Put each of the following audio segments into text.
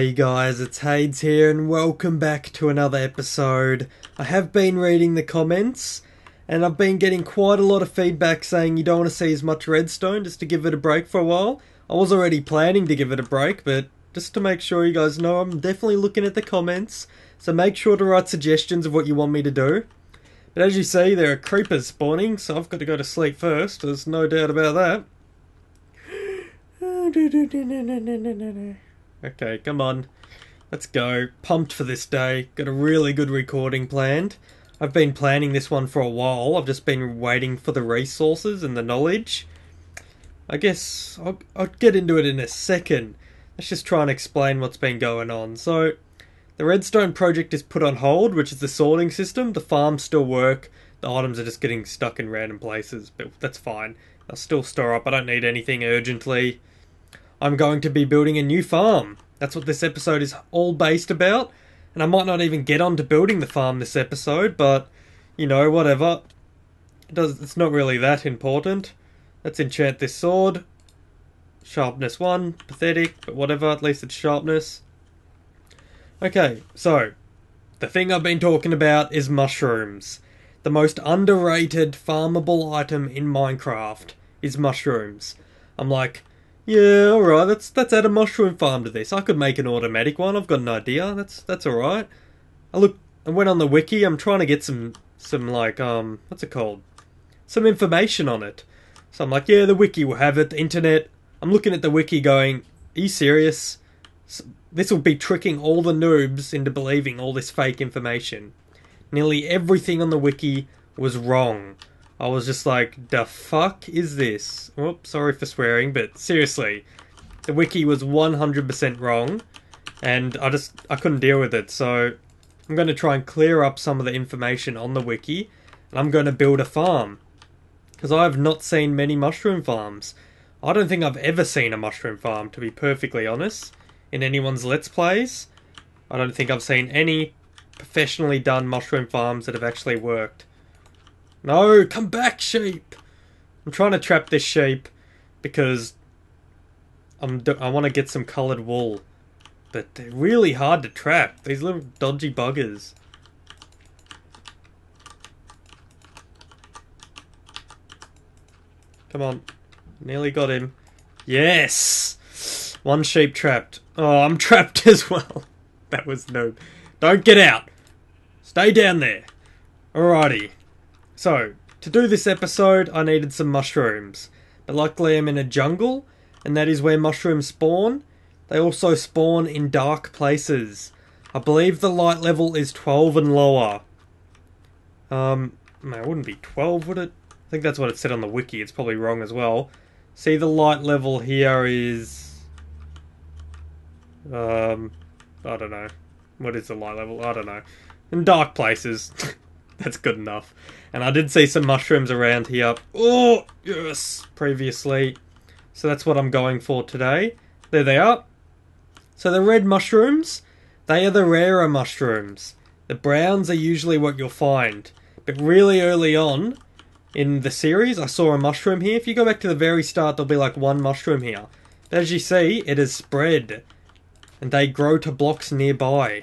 Hey guys, it's Haydz here and welcome back to another episode. I have been reading the comments and I've been getting quite a lot of feedback saying you don't want to see as much redstone just to give it a break for a while. I was already planning to give it a break, but just to make sure you guys know, I'm definitely looking at the comments, so make sure to write suggestions of what you want me to do. But as you see, there are creepers spawning, so I've got to go to sleep first, there's no doubt about that. Okay, come on. Let's go. Pumped for this day. Got a really good recording planned. I've been planning this one for a while. I've just been waiting for the resources and the knowledge. I guess I'll get into it in a second. Let's just try and explain what's been going on. So, the redstone project is put on hold, which is the sorting system. The farms still work. The items are just getting stuck in random places, but that's fine. I'll still store up. I don't need anything urgently. I'm going to be building a new farm. That's what this episode is all based about. And I might not even get on to building the farm this episode, but, you know, whatever. It's not really that important. Let's enchant this sword. Sharpness 1. Pathetic, but whatever. At least it's sharpness. Okay, so, the thing I've been talking about is mushrooms. The most underrated farmable item in Minecraft is mushrooms. I'm like, yeah, alright, let's add a mushroom farm to this. I could make an automatic one, I've got an idea, that's alright. I went on the wiki, I'm trying to get some like, what's it called? Some information on it. So I'm like, yeah, the wiki will have it, the internet. I'm looking at the wiki going, are you serious? This will be tricking all the noobs into believing all this fake information. Nearly everything on the wiki was wrong. I was just like, the fuck is this? Oops, sorry for swearing, but seriously, the wiki was 100% wrong, and I couldn't deal with it, so I'm going to try and clear up some of the information on the wiki, and I'm going to build a farm. Because I have not seen many mushroom farms. I don't think I've ever seen a mushroom farm, to be perfectly honest, in anyone's Let's Plays. I don't think I've seen any professionally done mushroom farms that have actually worked. No, come back, sheep! I'm trying to trap this sheep because I want to get some coloured wool. But they're really hard to trap. These little dodgy buggers. Come on. Nearly got him. Yes! One sheep trapped. Oh, I'm trapped as well. That was noob. Don't get out! Stay down there. Alrighty. So, to do this episode, I needed some mushrooms. But luckily I'm in a jungle, and that is where mushrooms spawn. They also spawn in dark places. I believe the light level is 12 and lower. No, it wouldn't be 12, would it? I think that's what it said on the wiki, it's probably wrong as well. See, the light level here is... I don't know. What is the light level? I don't know. In dark places. That's good enough. And I did see some mushrooms around here. Oh, yes! Previously. So that's what I'm going for today. There they are. So the red mushrooms, they are the rarer mushrooms. The browns are usually what you'll find. But really early on in the series, I saw a mushroom here. If you go back to the very start, there'll be like one mushroom here. But as you see, it has spread. And they grow to blocks nearby.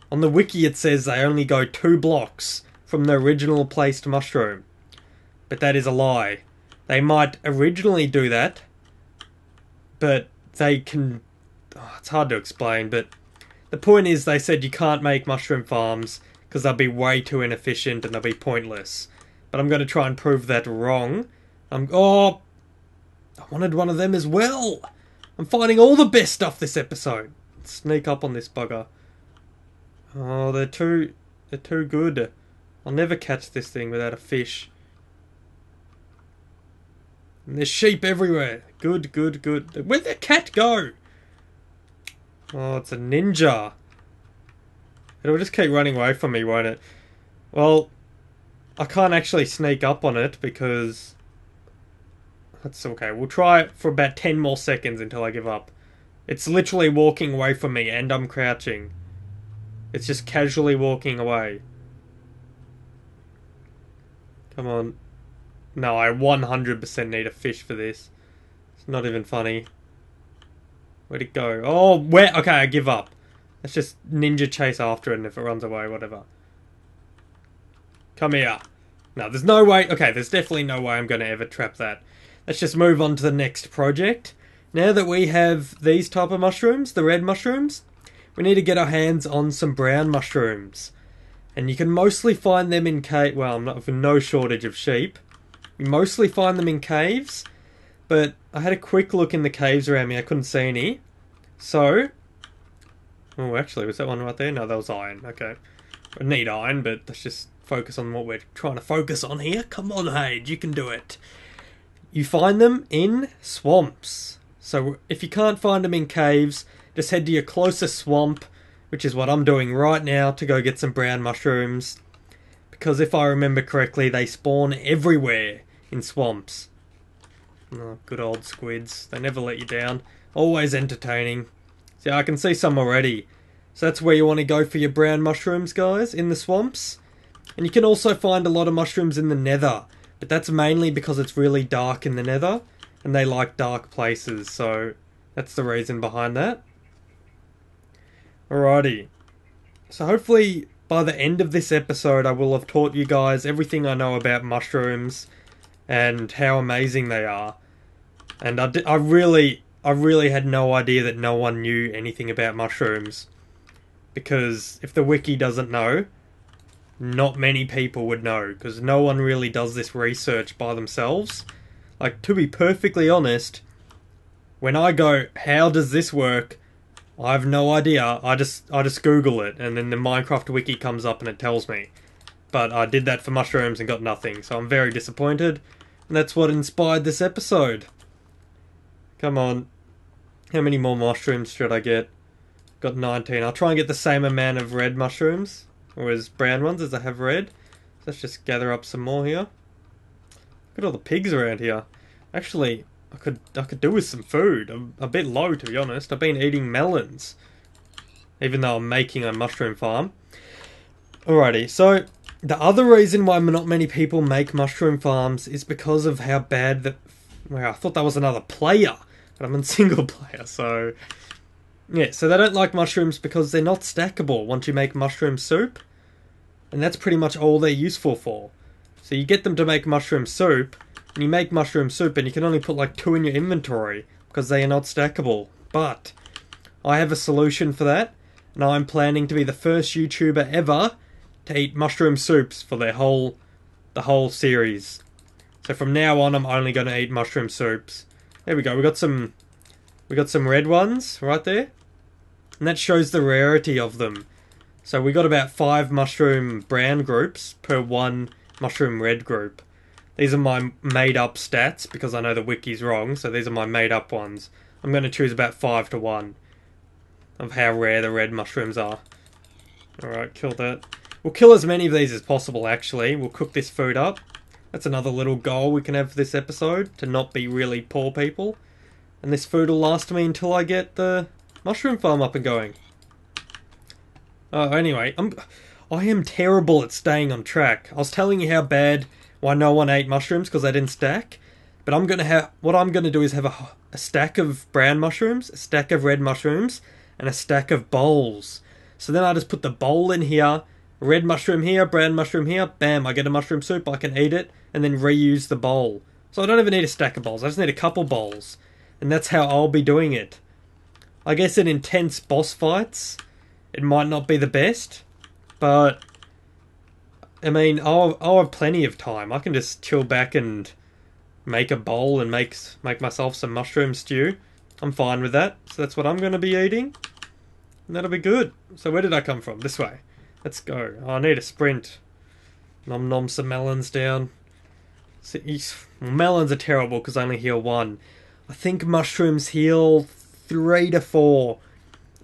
On the wiki it says they only go 2 blocks from the original placed mushroom. But that is a lie. They might originally do that, but they can... Oh, it's hard to explain, but the point is they said you can't make mushroom farms because they'll be way too inefficient and they'll be pointless. But I'm going to try and prove that wrong. Oh! I wanted one of them as well! I'm finding all the best stuff this episode. Let's sneak up on this bugger. Oh, they're too good. I'll never catch this thing without a fish. And there's sheep everywhere. Good, good, good. Where'd the cat go? Oh, it's a ninja. It'll just keep running away from me, won't it? Well, I can't actually sneak up on it because... That's okay. We'll try it for about 10 more seconds until I give up. It's literally walking away from me and I'm crouching. It's just casually walking away. Come on. No, I 100% need a fish for this. It's not even funny. Where'd it go? Oh, where? Okay, I give up. Let's just ninja chase after it, and if it runs away, whatever. Come here. No, there's no way. Okay, there's definitely no way I'm going to ever trap that. Let's just move on to the next project. Now that we have these type of mushrooms, the red mushrooms, we need to get our hands on some brown mushrooms. And you can mostly find them in cave. Well, I'm not for no shortage of sheep. You mostly find them in caves, but I had a quick look in the caves around me. I couldn't see any. So, oh, actually, was that one right there? No, that was iron. Okay, I need iron, but let's just focus on what we're trying to focus on here. Come on, Haydz, you can do it. You find them in swamps. So if you can't find them in caves, just head to your closest swamp, which is what I'm doing right now, to go get some brown mushrooms. Because if I remember correctly, they spawn everywhere in swamps. Oh, good old squids. They never let you down. Always entertaining. See, I can see some already. So that's where you want to go for your brown mushrooms, guys, in the swamps. And you can also find a lot of mushrooms in the nether. But that's mainly because it's really dark in the nether. And they like dark places. So that's the reason behind that. Alrighty. So hopefully by the end of this episode I will have taught you guys everything I know about mushrooms. And how amazing they are. And I really had no idea that no one knew anything about mushrooms. Because if the wiki doesn't know, not many people would know, because no one really does this research by themselves. Like, to be perfectly honest, when I go, how does this work? I have no idea. I just Google it, and then the Minecraft wiki comes up and it tells me. But I did that for mushrooms and got nothing, so I'm very disappointed. And that's what inspired this episode. Come on. How many more mushrooms should I get? Got 19. I'll try and get the same amount of red mushrooms, or as brown ones as I have red. So let's just gather up some more here. Look at all the pigs around here. Actually, I could do with some food. I'm a bit low, to be honest. I've been eating melons, even though I'm making a mushroom farm. Alrighty, so the other reason why not many people make mushroom farms is because of how bad the... Well, I thought that was another player, but I'm in single player, so... Yeah, so they don't like mushrooms because they're not stackable once you make mushroom soup. And that's pretty much all they're useful for. So you get them to make mushroom soup, and you make mushroom soup and you can only put like 2 in your inventory because they are not stackable. But I have a solution for that, and I'm planning to be the first YouTuber ever to eat mushroom soups for the whole series. So from now on, I'm only going to eat mushroom soups. There we go. We got some red ones right there, and that shows the rarity of them. So we got about 5 mushroom brown groups per 1 mushroom red group. These are my made-up stats because I know the wiki's wrong. So these are my made-up ones. I'm going to choose about 5 to 1 of how rare the red mushrooms are. All right, kill that. We'll kill as many of these as possible. Actually, we'll cook this food up. That's another little goal we can have for this episode, to not be really poor people. And this food will last me until I get the mushroom farm up and going. Anyway, I am terrible at staying on track. I was telling you how bad why no one ate mushrooms because they didn't stack. But what I'm gonna do is have a stack of brown mushrooms, a stack of red mushrooms, and a stack of bowls. So then I just put the bowl in here, red mushroom here, brown mushroom here, bam, I get a mushroom soup, I can eat it, and then reuse the bowl. So I don't even need a stack of bowls, I just need a couple bowls. And that's how I'll be doing it. I guess in intense boss fights, it might not be the best, but I mean, I'll have plenty of time. I can just chill back and make a bowl and make myself some mushroom stew. I'm fine with that. So that's what I'm going to be eating. And that'll be good. So where did I come from? This way. Let's go. Oh, I need a sprint. Nom nom some melons down. See, melons are terrible because I only heal 1. I think mushrooms heal 3 to 4.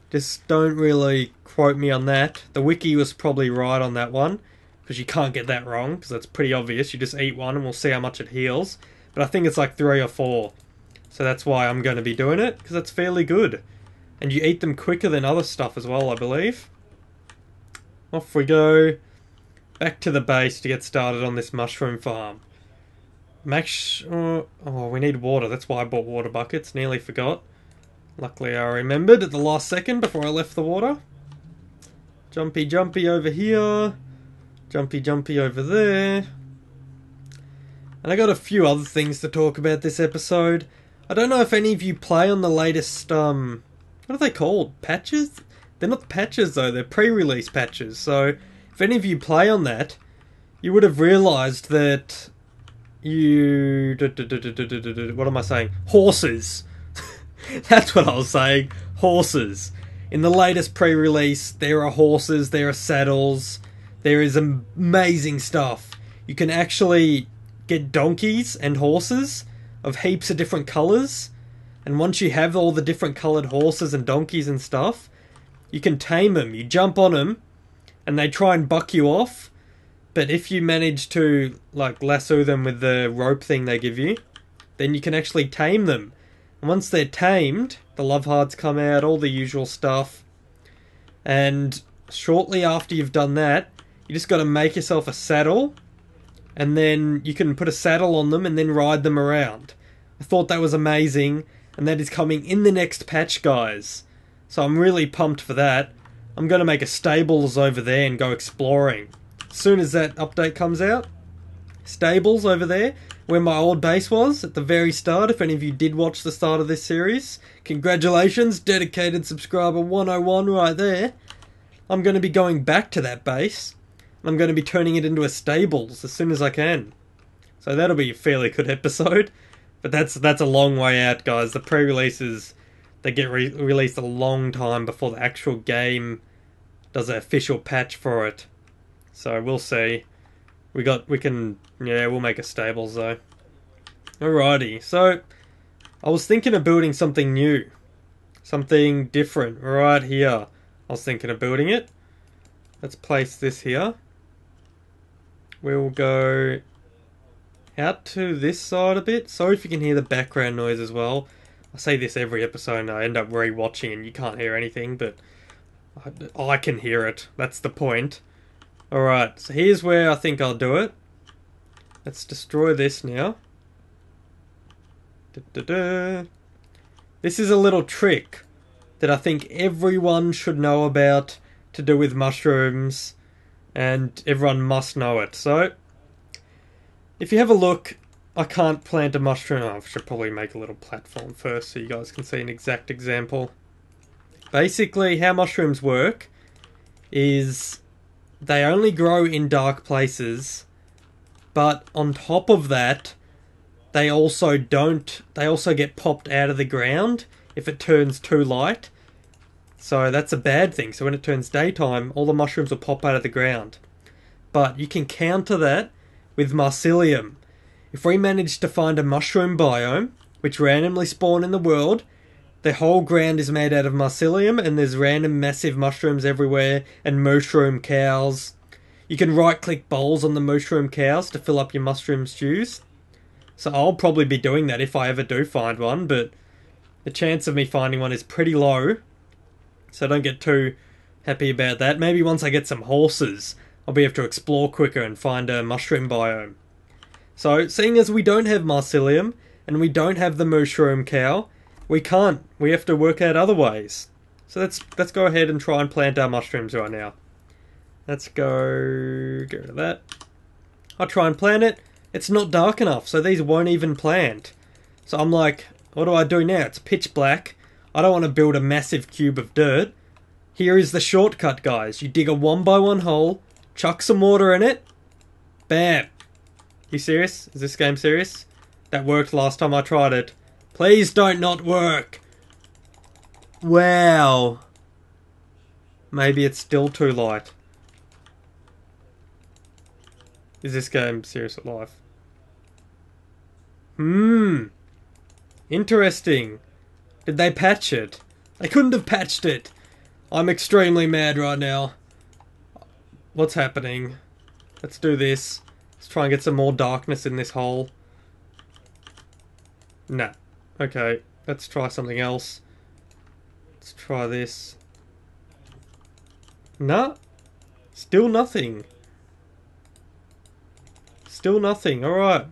Just don't really quote me on that. The wiki was probably right on that one, because you can't get that wrong, because that's pretty obvious. You just eat one and we'll see how much it heals. But I think it's like 3 or 4. So that's why I'm going to be doing it, because that's fairly good. And you eat them quicker than other stuff as well, I believe. Off we go. Back to the base to get started on this mushroom farm. Oh, we need water. That's why I bought water buckets. Nearly forgot. Luckily I remembered at the last second before I left the water. Jumpy jumpy over here. Jumpy jumpy over there. And I got a few other things to talk about this episode. I don't know if any of you play on the latest, what are they called? Patches? They're not patches though, they're pre-release patches. So, if any of you play on that, you would have realised that you... What am I saying? Horses. That's what I was saying. Horses. In the latest pre-release, there are horses, there are saddles, there is amazing stuff. You can actually get donkeys and horses of heaps of different colours. And once you have all the different coloured horses and donkeys and stuff, you can tame them. You jump on them, and they try and buck you off. But if you manage to, like, lasso them with the rope thing they give you, then you can actually tame them. And once they're tamed, the love hearts come out, all the usual stuff. And shortly after you've done that, you just got to make yourself a saddle, and then you can put a saddle on them and then ride them around. I thought that was amazing, and that is coming in the next patch, guys. So I'm really pumped for that. I'm going to make a stables over there and go exploring. As soon as that update comes out, stables over there, where my old base was at the very start. If any of you did watch the start of this series, congratulations, dedicated subscriber 101 right there. I'm going to be going back to that base. I'm going to be turning it into a stables as soon as I can. So that'll be a fairly good episode. But that's a long way out, guys. The pre-releases, they get released a long time before the actual game does an official patch for it. So we'll see. We'll make a stables though. Alrighty, so I was thinking of building something new. Something different right here. I was thinking of building it. Let's place this here. We'll go out to this side a bit. Sorry if you can hear the background noise as well. I say this every episode and I end up re-watching and you can't hear anything, but I can hear it. That's the point. Alright, so here's where I think I'll do it. Let's destroy this now. This is a little trick that I think everyone should know about to do with mushrooms, and everyone must know it. So, if you have a look, I can't plant a mushroom. I should probably make a little platform first so you guys can see an exact example. Basically, how mushrooms work is they only grow in dark places, but on top of that, they also get popped out of the ground if it turns too light. So that's a bad thing. So when it turns daytime, all the mushrooms will pop out of the ground. But you can counter that with mycelium. If we manage to find a mushroom biome, which randomly spawn in the world, the whole ground is made out of mycelium, and there's random massive mushrooms everywhere, and mushroom cows. You can right-click bowls on the mushroom cows to fill up your mushroom stews. So I'll probably be doing that if I ever do find one, but the chance of me finding one is pretty low. So don't get too happy about that. Maybe once I get some horses, I'll be able to explore quicker and find a mushroom biome. So, seeing as we don't have mycelium, and we don't have the mushroom cow, we can't. We have to work out other ways. So let's go ahead and try and plant our mushrooms right now. Let's go get rid of that. I'll try and plant it. It's not dark enough, so these won't even plant. So I'm like, what do I do now? It's pitch black. I don't want to build a massive cube of dirt. Here is the shortcut, guys. You dig a 1x1 hole, chuck some water in it, bam. You serious? Is this game serious? That worked last time I tried it. Please don't not work. Wow. Maybe it's still too light. Is this game serious at life? Interesting. Did they patch it? They couldn't have patched it. I'm extremely mad right now. What's happening? Let's do this. Let's try and get some more darkness in this hole. Nah. Okay, let's try something else. Let's try this. Nah. Still nothing. Still nothing. Alright.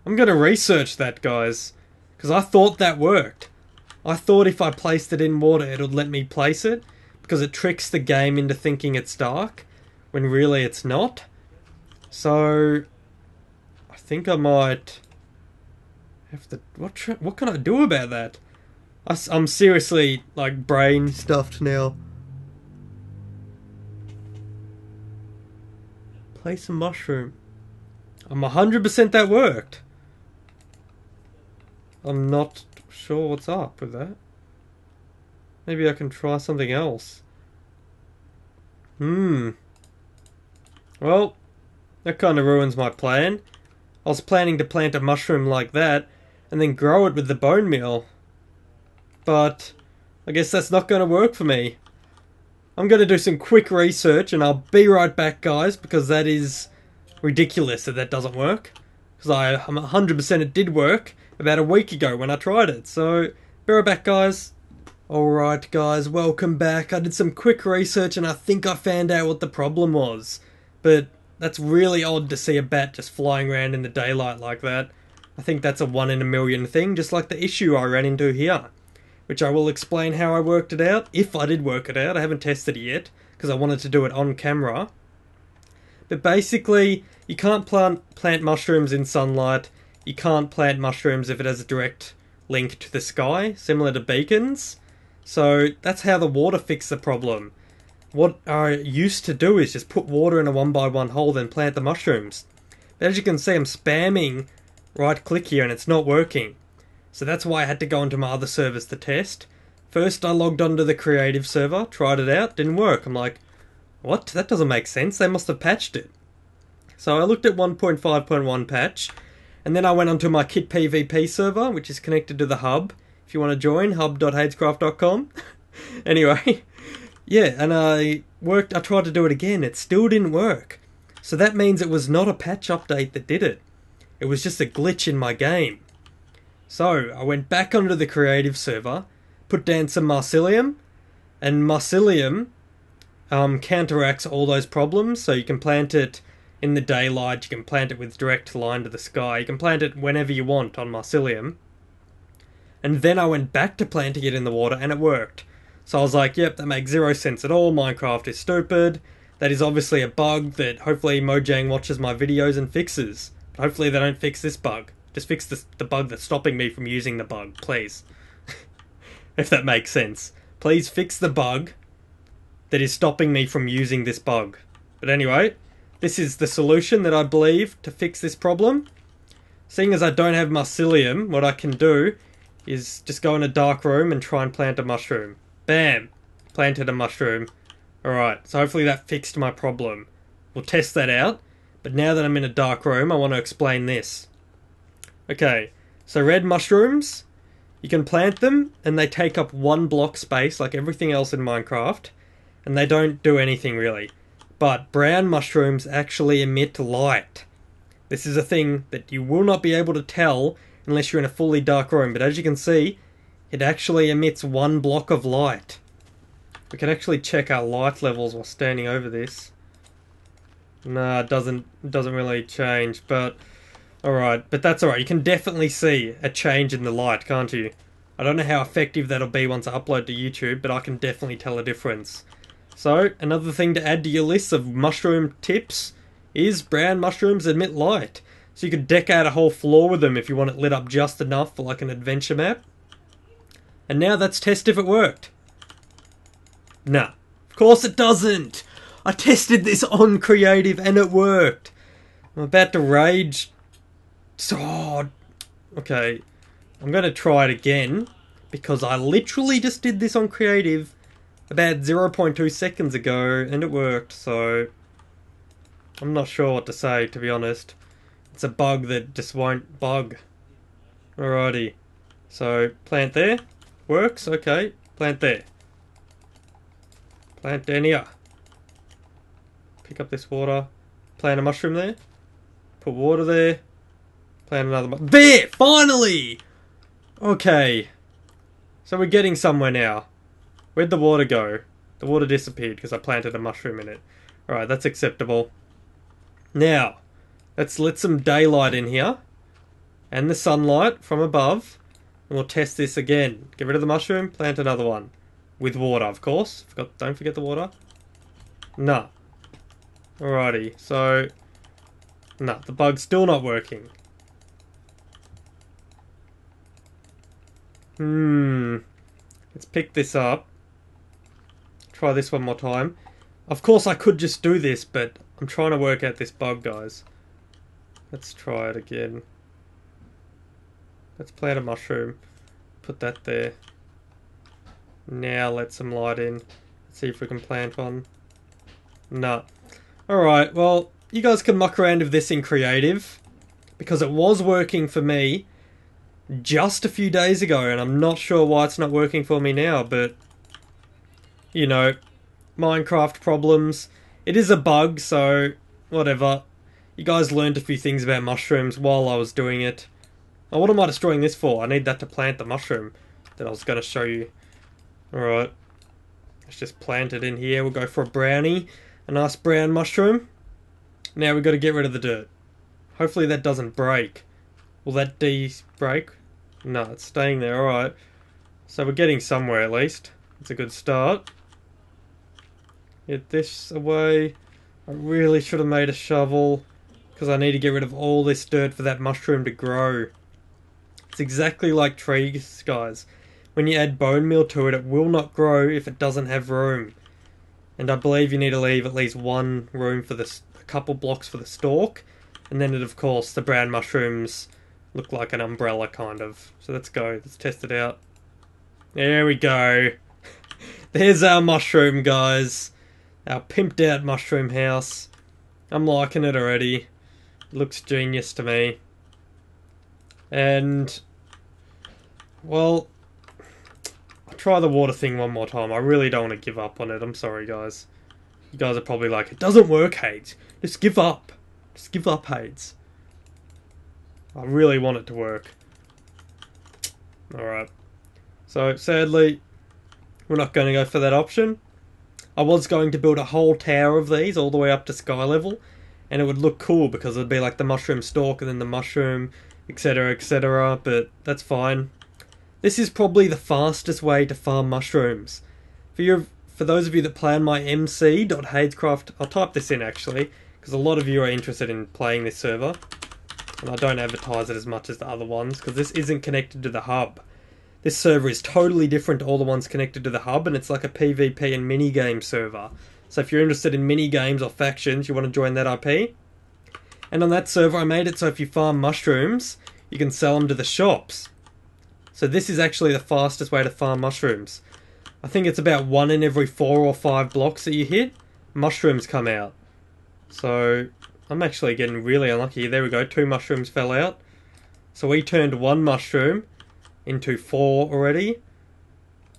I'm going to research that, guys. Because I thought that worked. I thought if I placed it in water, it would let me place it, because it tricks the game into thinking it's dark, when really it's not. So, I think I might have to... What can I do about that? I'm seriously, like, brain stuffed now. Place a mushroom. I'm 100% that worked. I'm not sure what's up with that. Maybe I can try something else. Well, that kind of ruins my plan. I was planning to plant a mushroom like that and then grow it with the bone meal. But I guess that's not going to work for me. I'm going to do some quick research and I'll be right back, guys, because that is ridiculous that doesn't work. Because I'm 100% it did work about a week ago when I tried it. So, be right back, guys. Alright, guys, welcome back. I did some quick research and I think I found out what the problem was. But that's really odd to see a bat just flying around in the daylight like that. I think that's a 1 in a million thing, just like the issue I ran into here. Which I will explain how I worked it out, if I did work it out. I haven't tested it yet, because I wanted to do it on camera. But basically, you can't plant mushrooms in sunlight. You can't plant mushrooms if it has a direct link to the sky, similar to beacons. So that's how the water fixed the problem. What I used to do is just put water in a 1x1 hole, then plant the mushrooms. But as you can see, I'm spamming right click here and it's not working. So that's why I had to go onto my other servers to test. First I logged onto the creative server, tried it out, didn't work. I'm like, what? That doesn't make sense. They must have patched it. So I looked at 1.5.1 patch, and then I went onto my KitPvP server, which is connected to the hub. If you want to join, hub.haydz.com. Anyway, yeah, and I tried to do it again. It still didn't work. So that means it was not a patch update that did it. It was just a glitch in my game. So, I went back onto the creative server, put down some mycelium, and mycelium counteracts all those problems. So you can plant it in the daylight, you can plant it with direct line to the sky, you can plant it whenever you want on mycelium. And then I went back to planting it in the water and it worked. So I was like, yep, that makes zero sense at all, Minecraft is stupid. That is obviously a bug that hopefully Mojang watches my videos and fixes. But hopefully they don't fix this bug. Just fix the bug that's stopping me from using the bug, please. If that makes sense. Please fix the bug that is stopping me from using this bug. But anyway, this is the solution that I believe to fix this problem. Seeing as I don't have mycelium, what I can do is just go in a dark room and try and plant a mushroom. Bam! Planted a mushroom. Alright, so hopefully that fixed my problem. We'll test that out. But now that I'm in a dark room, I want to explain this. Okay, so red mushrooms, you can plant them and they take up 1 block space like everything else in Minecraft, and they don't do anything really. But brown mushrooms actually emit light. This is a thing that you will not be able to tell unless you're in a fully dark room, but as you can see, it actually emits 1 block of light. We can actually check our light levels while standing over this. Nah, it doesn't really change, but alright, but that's alright. You can definitely see a change in the light, can't you? I don't know how effective that'll be once I upload to YouTube, but I can definitely tell a difference. So, another thing to add to your list of mushroom tips is brown mushrooms emit light. So you could deck out a whole floor with them if you want it lit up just enough for like an adventure map. And now let's test if it worked. Nah, of course it doesn't! I tested this on creative and it worked! I'm about to rage. Oh, okay, I'm going to try it again because I literally just did this on creative about 0.2 seconds ago and it worked, so I'm not sure what to say, to be honest. It's a bug that just won't bug. Alrighty, so plant there, works, okay, plant there. Plant down here. Pick up this water, plant a mushroom there, put water there. Plant another there! Finally! Okay. So we're getting somewhere now. Where'd the water go? The water disappeared because I planted a mushroom in it. Alright, that's acceptable. Now, let's let some daylight in here. And the sunlight from above. And we'll test this again. Get rid of the mushroom, plant another one. With water, of course. Don't forget the water. Nah. Alrighty, so... Nah, the bug's still not working. Let's pick this up. Try this one more time. Of course I could just do this, but I'm trying to work out this bug, guys. Let's try it again. Let's plant a mushroom. Put that there. Now let some light in. Let's see if we can plant one. Nah. Alright, well, you guys can muck around with this in creative. Because it was working for me just a few days ago, and I'm not sure why it's not working for me now, but... You know, Minecraft problems. It is a bug, so whatever. You guys learned a few things about mushrooms while I was doing it. Oh, what am I destroying this for? I need that to plant the mushroom that I was going to show you. Alright. Let's just plant it in here. We'll go for a brownie. A nice brown mushroom. Now we've got to get rid of the dirt. Hopefully that doesn't break. Will that break? No, it's staying there. Alright. So we're getting somewhere at least. It's a good start. Get this away. I really should have made a shovel, because I need to get rid of all this dirt for that mushroom to grow. It's exactly like trees, guys. When you add bone meal to it, it will not grow if it doesn't have room. And I believe you need to leave at least one room for this, a couple blocks for the stalk. And then, of course, the brown mushrooms look like an umbrella, kind of. So let's go. Let's test it out. There we go. There's our mushroom, guys. Our pimped out mushroom house. I'm liking it already. It looks genius to me. And, well, I'll try the water thing one more time. I really don't want to give up on it. I'm sorry, guys. You guys are probably like, it doesn't work, Haydz. Just give up. Just give up, Haydz. I really want it to work. Alright. So, sadly, we're not going to go for that option. I was going to build a whole tower of these all the way up to sky level, and it would look cool because it'd be like the mushroom stalk and then the mushroom, etc., but that's fine. This is probably the fastest way to farm mushrooms. For those of you that play on my mc.haydzcraft, I'll type this in actually, because a lot of you are interested in playing this server, and I don't advertise it as much as the other ones, because this isn't connected to the hub. This server is totally different to all the ones connected to the hub, and it's like a PvP and minigame server. So if you're interested in minigames or factions, you want to join that IP. And on that server I made it so if you farm mushrooms, you can sell them to the shops. So this is actually the fastest way to farm mushrooms. I think it's about 1 in every 4 or 5 blocks that you hit, mushrooms come out. So I'm actually getting really unlucky. There we go, 2 mushrooms fell out. So we turned 1 mushroom into 4 already,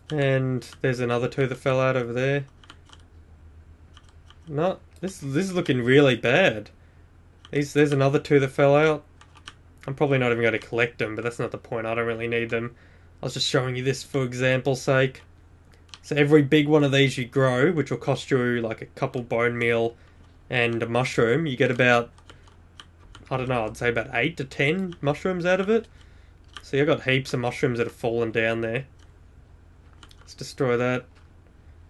and there's another 2 that fell out over there. No, this is looking really bad. There's another 2 that fell out. I'm probably not even going to collect them, but that's not the point. I don't really need them. I was just showing you this for example's sake. So every big one of these you grow, which will cost you like a couple bone meal and a mushroom, you get about, I don't know, I'd say about 8 to 10 mushrooms out of it. See, I got heaps of mushrooms that have fallen down there. Let's destroy that.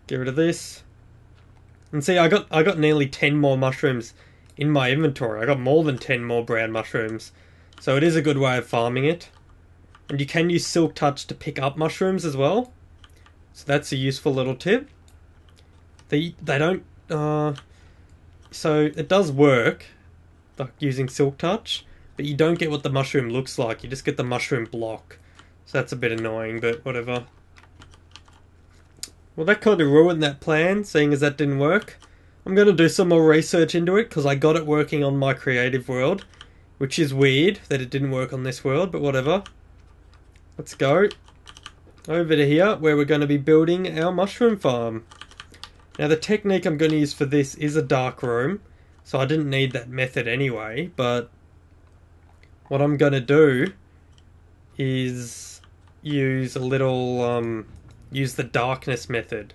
Get rid of this. And see, I got nearly 10 more mushrooms in my inventory. I got more than 10 more brown mushrooms. So it is a good way of farming it. And you can use Silk Touch to pick up mushrooms as well. So that's a useful little tip. They don't... so it does work, like using Silk Touch. But you don't get what the mushroom looks like, you just get the mushroom block. So that's a bit annoying, but whatever. Well, that kind of ruined that plan, seeing as that didn't work. I'm going to do some more research into it, because I got it working on my creative world. Which is weird, that it didn't work on this world, but whatever. Let's go over to here, where we're going to be building our mushroom farm. Now the technique I'm going to use for this is a dark room, so I didn't need that method anyway, but what I'm going to do is use a little, use the darkness method.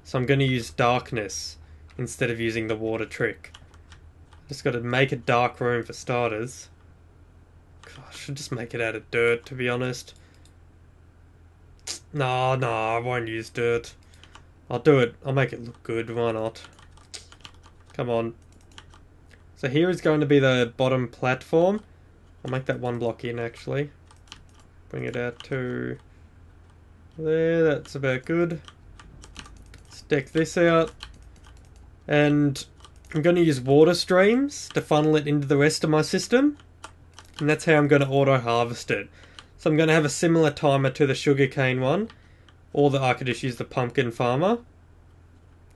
So I'm going to use darkness instead of using the water trick. Just got to make a dark room for starters. God, I should just make it out of dirt, to be honest. No, no, I won't use dirt. I'll do it. I'll make it look good. Why not? Come on. So here is going to be the bottom platform. I'll make that one block in, actually. Bring it out to there. That's about good. Let's deck this out. And I'm going to use water streams to funnel it into the rest of my system. And that's how I'm going to auto-harvest it. So I'm going to have a similar timer to the sugarcane one. Or I could just use the pumpkin farmer.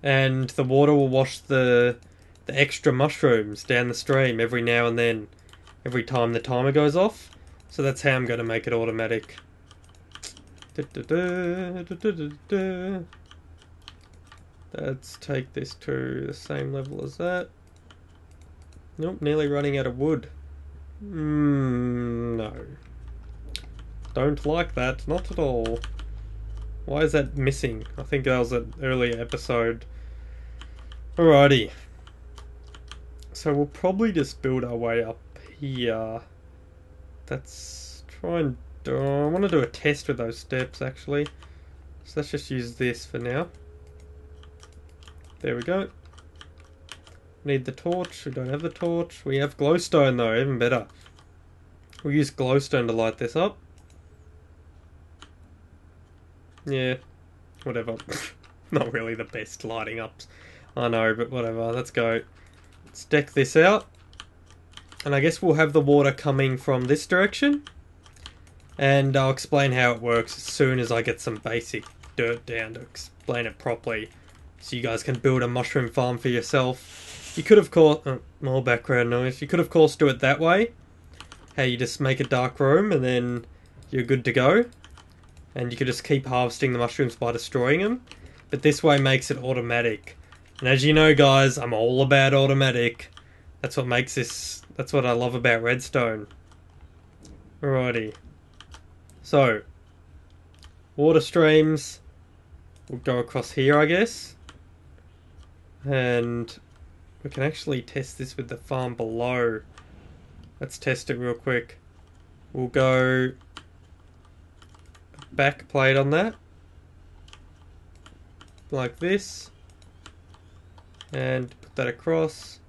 And the water will wash the extra mushrooms down the stream every now and then. Every time the timer goes off. So that's how I'm going to make it automatic. Let's take this to the same level as that. Nope, nearly running out of wood. No. Don't like that, not at all. Why is that missing? I think that was an earlier episode. Alrighty. So we'll probably just build our way up here. Let's try and do... I want to do a test with those steps, actually. So let's just use this for now. There we go. Need the torch. We don't have the torch. We have glowstone though, even better. We'll use glowstone to light this up. Yeah, whatever. Not really the best lighting ups. I know, but whatever. Let's go. Let's deck this out. And I guess we'll have the water coming from this direction. And I'll explain how it works as soon as I get some basic dirt down to explain it properly. So you guys can build a mushroom farm for yourself. You could of course... more background noise. You could of course do it that way. How you just make a dark room and then you're good to go. And you could just keep harvesting the mushrooms by destroying them. But this way makes it automatic. And as you know guys, I'm all about automatic. That's what makes this... That's what I love about redstone. Alrighty. So, water streams will go across here, I guess. And we can actually test this with the farm below. Let's test it real quick. We'll go back plate on that. Like this. And put that across.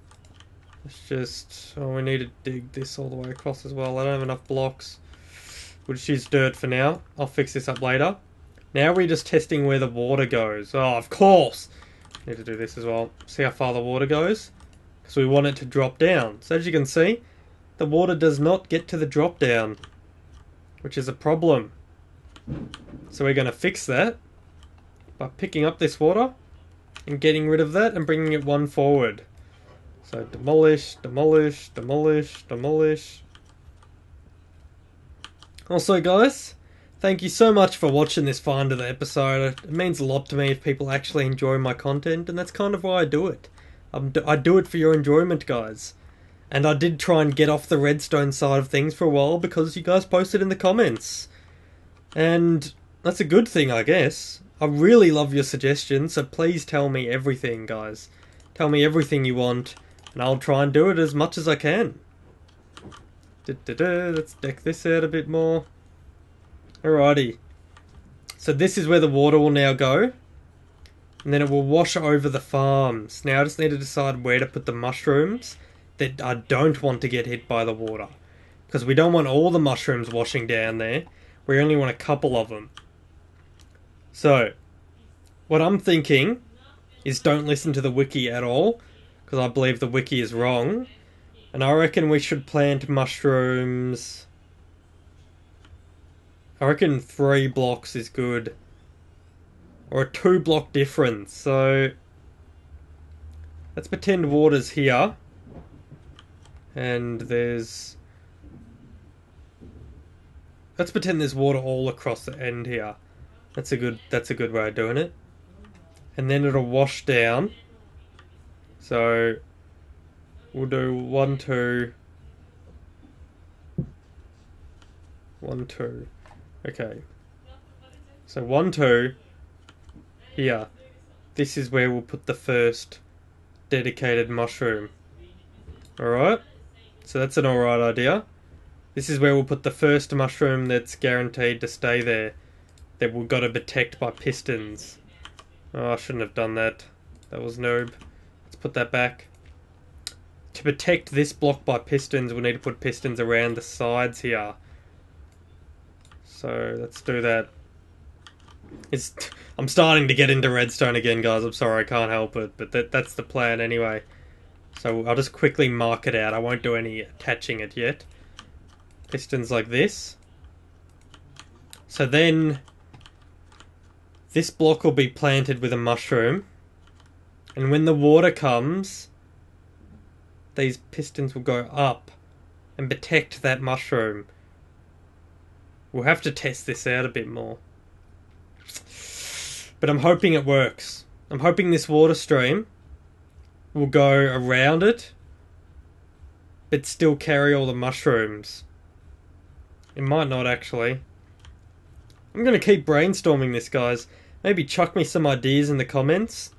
Let's just... Oh, we need to dig this all the way across as well. I don't have enough blocks. We'll just use dirt for now. I'll fix this up later. Now we're just testing where the water goes. Oh, of course! Need to do this as well. See how far the water goes? Because we want it to drop down. So as you can see, the water does not get to the drop down. Which is a problem. So we're going to fix that by picking up this water and getting rid of that and bringing it one forward. So demolish, demolish, demolish, demolish. Also guys, thank you so much for watching this far into the episode. It means a lot to me if people actually enjoy my content, and that's kind of why I do it. I do it for your enjoyment, guys. And I did try and get off the redstone side of things for a while because you guys posted in the comments. And that's a good thing, I guess. I really love your suggestions, so please tell me everything, guys. Tell me everything you want, and I'll try and do it as much as I can. Let's deck this out a bit more. Alrighty. So this is where the water will now go. And then it will wash over the farms. Now I just need to decide where to put the mushrooms that I don't want to get hit by the water. Because we don't want all the mushrooms washing down there. We only want a couple of them. So, what I'm thinking is don't listen to the wiki at all. Because I believe the wiki is wrong. And I reckon we should plant mushrooms. I reckon 3 blocks is good. Or a 2 block difference. So let's pretend water's here. And there's... Let's pretend there's water all across the end here. That's a good way of doing it. And then it'll wash down. So we'll do 1, 2. 1, 2. Okay. So 1, 2. Here. This is where we'll put the first dedicated mushroom. Alright? So that's an alright idea. This is where we'll put the first mushroom that's guaranteed to stay there. that we've got to protect by pistons. Oh, I shouldn't have done that. That was noob. Let's put that back. To protect this block by pistons, we need to put pistons around the sides here. So let's do that. I'm starting to get into redstone again, guys. I'm sorry, I can't help it. But that's the plan anyway. So I'll just quickly mark it out. I won't do any attaching it yet. Pistons like this. So then this block will be planted with a mushroom. And when the water comes, these pistons will go up and protect that mushroom. We'll have to test this out a bit more. But I'm hoping it works. I'm hoping this water stream will go around it, but still carry all the mushrooms. It might not actually. I'm going to keep brainstorming this, guys. Maybe chuck me some ideas in the comments.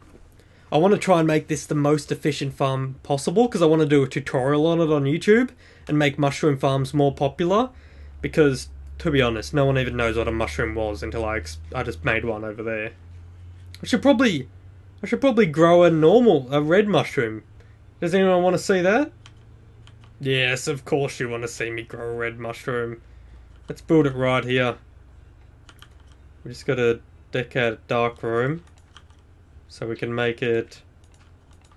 I want to try and make this the most efficient farm possible, because I want to do a tutorial on it on YouTube and make mushroom farms more popular. Because, to be honest, no one even knows what a mushroom was until I just made one over there. I should probably grow a red mushroom. Does anyone want to see that? Yes, of course you want to see me grow a red mushroom. Let's build it right here. We just got to deck out a dark room so we can make it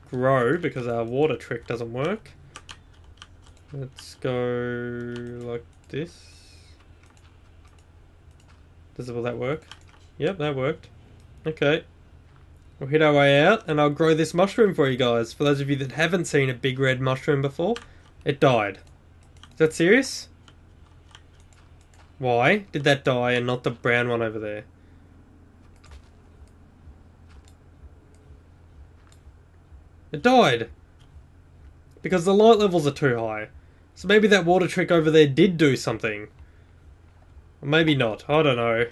grow, because our water trick doesn't work. Let's go like this. Will that work? Yep, that worked. Okay. We'll hit our way out and I'll grow this mushroom for you guys. For those of you that haven't seen a big red mushroom before, it died. Is that serious? Why did that die and not the brown one over there? It died. Because the light levels are too high. So maybe that water trick over there did do something. Or maybe not. I don't know.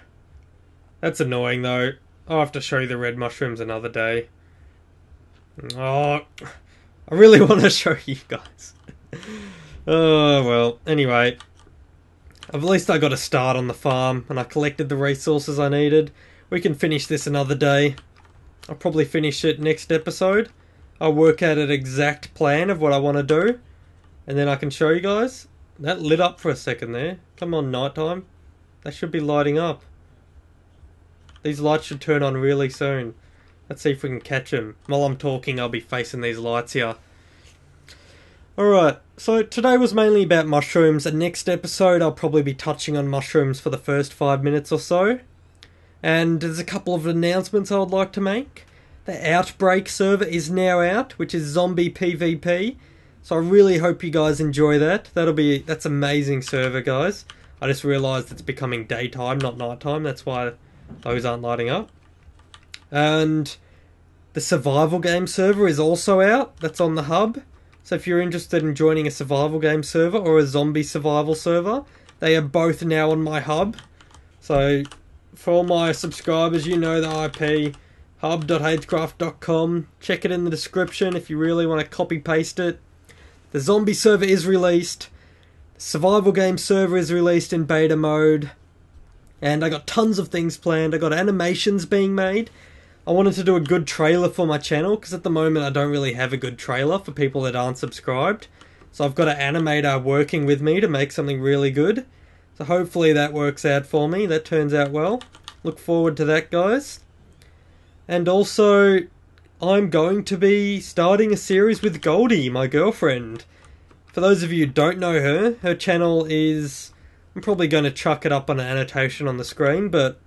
That's annoying though. I'll have to show you the red mushrooms another day. Oh, I really want to show you guys. Oh, well. Anyway. At least I got a start on the farm and I collected the resources I needed. We can finish this another day. I'll probably finish it next episode. I'll work out an exact plan of what I want to do. And then I can show you guys. That lit up for a second there. Come on, nighttime. They should be lighting up. These lights should turn on really soon. Let's see if we can catch them. While I'm talking, I'll be facing these lights here. Alright, so today was mainly about mushrooms. And next episode, I'll probably be touching on mushrooms for the first 5 minutes or so. And there's a couple of announcements I would like to make. The Outbreak server is now out, which is zombie PvP. So I really hope you guys enjoy that. That's amazing server, guys. I just realised it's becoming daytime, not nighttime. That's why those aren't lighting up. And the survival game server is also out. That's on the hub. So if you're interested in joining a survival game server or a zombie survival server, they are both now on my hub. So for all my subscribers, you know the IP, hub.haidzcraft.com. Check it in the description if you really want to copy paste it. The zombie server is released. The survival game server is released in beta mode. And I got tons of things planned. I got animations being made. I wanted to do a good trailer for my channel, because at the moment I don't really have a good trailer for people that aren't subscribed. So I've got an animator working with me to make something really good. So hopefully that works out for me. That turns out well. Look forward to that, guys. And also, I'm going to be starting a series with Goldie, my girlfriend. For those of you who don't know her, her channel is... I'm probably going to chuck it up on an annotation on the screen, but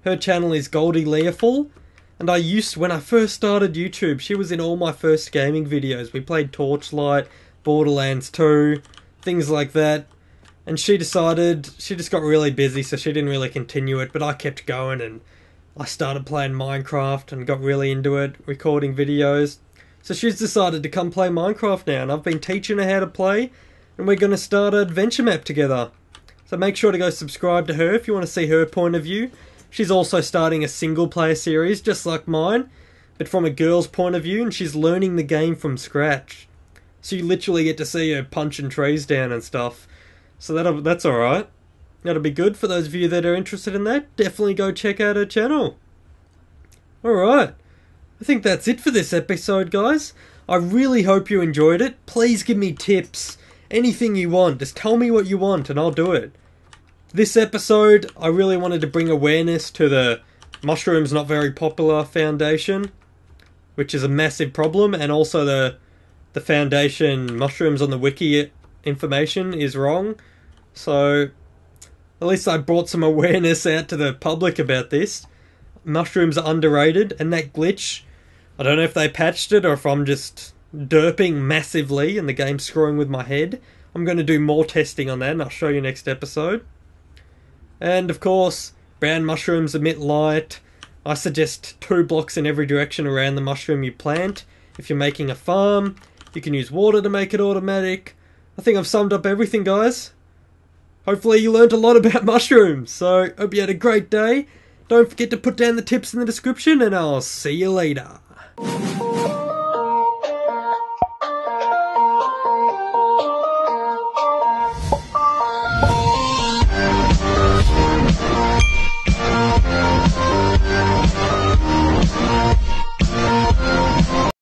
her channel is Goldie Leaful. And when I first started YouTube, she was in all my first gaming videos. We played Torchlight, Borderlands 2, things like that. And she just got really busy, so she didn't really continue it, but I kept going and I started playing Minecraft and got really into it, recording videos. So she's decided to come play Minecraft now, and I've been teaching her how to play, and we're going to start an adventure map together. So make sure to go subscribe to her if you want to see her point of view. She's also starting a single player series, just like mine, but from a girl's point of view, and she's learning the game from scratch. So you literally get to see her punching trees down and stuff. So that's alright. That'll be good for those of you that are interested in that. Definitely go check out her channel. Alright, I think that's it for this episode, guys. I really hope you enjoyed it. Please give me tips. Anything you want. Just tell me what you want and I'll do it. This episode, I really wanted to bring awareness to the mushrooms not very popular foundation, which is a massive problem, and also the foundation mushrooms on the wiki information is wrong. So at least I brought some awareness out to the public about this. Mushrooms are underrated, and that glitch, I don't know if they patched it or if I'm just derping massively and the game's screwing with my head. I'm going to do more testing on that and I'll show you next episode. And of course, brown mushrooms emit light. I suggest 2 blocks in every direction around the mushroom you plant. If you're making a farm, you can use water to make it automatic. I think I've summed up everything, guys. Hopefully you learned a lot about mushrooms. So, hope you had a great day. Don't forget to put down the tips in the description and I'll see you later.